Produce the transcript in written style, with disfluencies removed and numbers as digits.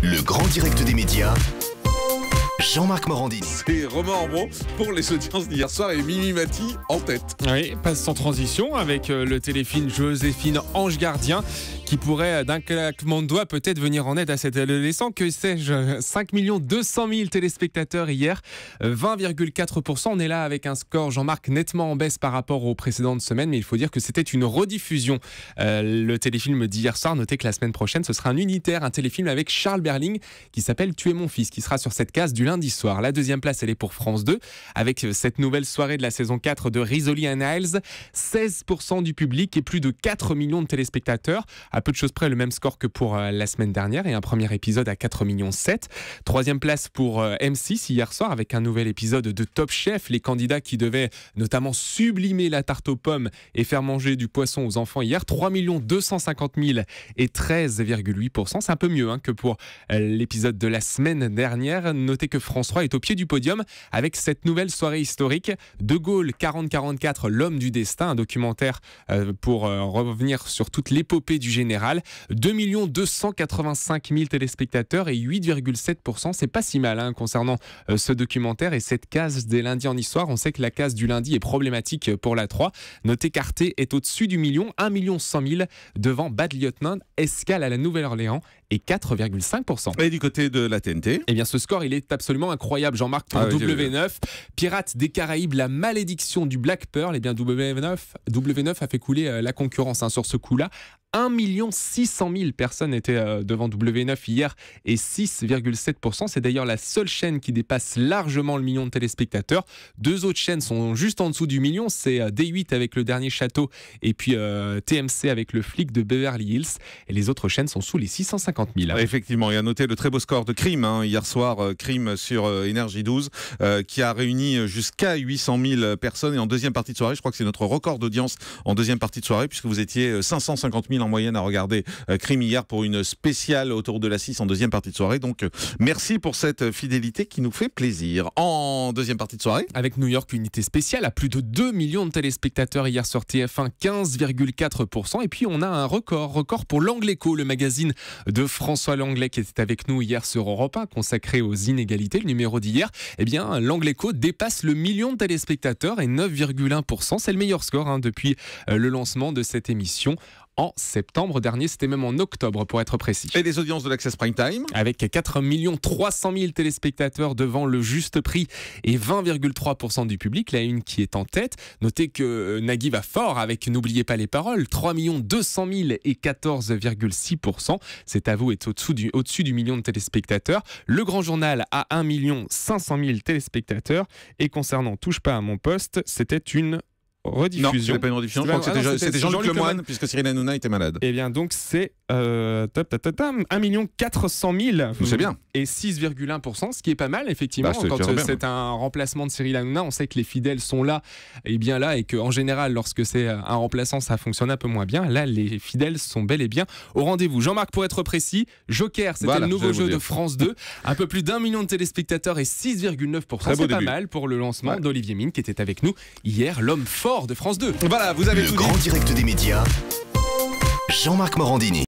Le grand direct des médias, Jean-Marc Morandini. C'est Romain Ambron pour les audiences d'hier soir et Mimi Mati en tête. Oui, passe sans transition avec le téléfilm Joséphine Ange Gardien qui pourrait d'un claquement de doigts peut-être venir en aide à cet adolescent. Que sais-je, 5 200 000 téléspectateurs hier, 20,4%. On est là avec un score, Jean-Marc, nettement en baisse par rapport aux précédentes semaines, mais il faut dire que c'était une rediffusion. Le téléfilm d'hier soir, notez que la semaine prochaine, ce sera un unitaire, un téléfilm avec Charles Berling qui s'appelle Tu es mon fils, qui sera sur cette case du lundi soir. La deuxième place, elle est pour France 2, avec cette nouvelle soirée de la saison 4 de Rizzoli and Isles, 16% du public et plus de 4 millions de téléspectateurs. À peu de choses près, le même score que pour la semaine dernière et un premier épisode à 4,7 millions. Troisième place pour M6 hier soir avec un nouvel épisode de Top Chef. Les candidats qui devaient notamment sublimer la tarte aux pommes et faire manger du poisson aux enfants hier, 3 250 000 et 13,8%. C'est un peu mieux que pour l'épisode de la semaine dernière. Notez que France 3 est au pied du podium avec cette nouvelle soirée historique. De Gaulle 40-44, l'homme du destin, un documentaire pour revenir sur toute l'épopée du général. 2 285 000 téléspectateurs et 8,7%. C'est pas si mal concernant ce documentaire et cette case des lundis en histoire. On sait que la case du lundi est problématique pour la 3. Notez qu'Arte est au-dessus du million, 1 100 000 devant Bad Lieutenant, Escale à la Nouvelle-Orléans et 4,5%. Et du côté de la TNT, eh bien ce score il est absolument incroyable, Jean-Marc, pour W9. Pirates des Caraïbes, la malédiction du Black Pearl. Eh bien W9 a fait couler la concurrence sur ce coup-là. 1 600 000 personnes étaient devant W9 hier et 6,7%. C'est d'ailleurs la seule chaîne qui dépasse largement le million de téléspectateurs. Deux autres chaînes sont juste en dessous du million. C'est D8 avec Le Dernier Château et puis TMC avec Le Flic de Beverly Hills. Et les autres chaînes sont sous les 650 000. Effectivement, il y a noté le très beau score de Crime hier soir. Crime sur Énergie 12 qui a réuni jusqu'à 800 000 personnes. Et en deuxième partie de soirée, je crois que c'est notre record d'audience en deuxième partie de soirée puisque vous étiez 550 000 en moyenne à regarder Crime hier pour une spéciale autour de la 6 en deuxième partie de soirée. Donc merci pour cette fidélité qui nous fait plaisir. En deuxième partie de soirée, avec New York, unité spéciale à plus de 2 millions de téléspectateurs hier sur TF1, 15,4%. Et puis on a un record pour L'Angléco, le magazine de François Langlais qui était avec nous hier sur Europe 1, consacré aux inégalités, le numéro d'hier. Eh bien L'Angléco dépasse le million de téléspectateurs et 9,1%. C'est le meilleur score depuis le lancement de cette émission en septembre dernier, c'était même en octobre pour être précis. Et les audiences de l'Access Prime Time avec 4 300 000 téléspectateurs devant le juste prix et 20,3% du public, la une qui est en tête. Notez que Nagui va fort avec N'oubliez pas les paroles, 3 200 000 et 14,6%. C'est à vous, est au-dessus du million de téléspectateurs. Le Grand Journal a 1 500 000 téléspectateurs et concernant Touche pas à mon poste, c'était une rediffusion. Non, c'était pas une rediffusion. Je crois que c'était Jean-Luc Lemoyne, puisque Cyril Hanouna était malade. Eh bien, donc c'est 1 400 000. C'est bien. Et 6,1%, ce qui est pas mal, effectivement. Quand c'est un remplacement de Cyril Hanouna, on sait que les fidèles sont là, et bien là, et qu'en général, lorsque c'est un remplaçant, ça fonctionne un peu moins bien. Là, les fidèles sont bel et bien au rendez-vous. Jean-Marc, pour être précis, Joker, c'était le nouveau jeu de France 2. Un peu plus d'1 million de téléspectateurs et 6,9%. C'est pas mal pour le lancement d'Olivier Mine, qui était avec nous hier, l'homme fort de France 2. Voilà, vous avez le tout grand dit. direct des médias, Jean-Marc Morandini.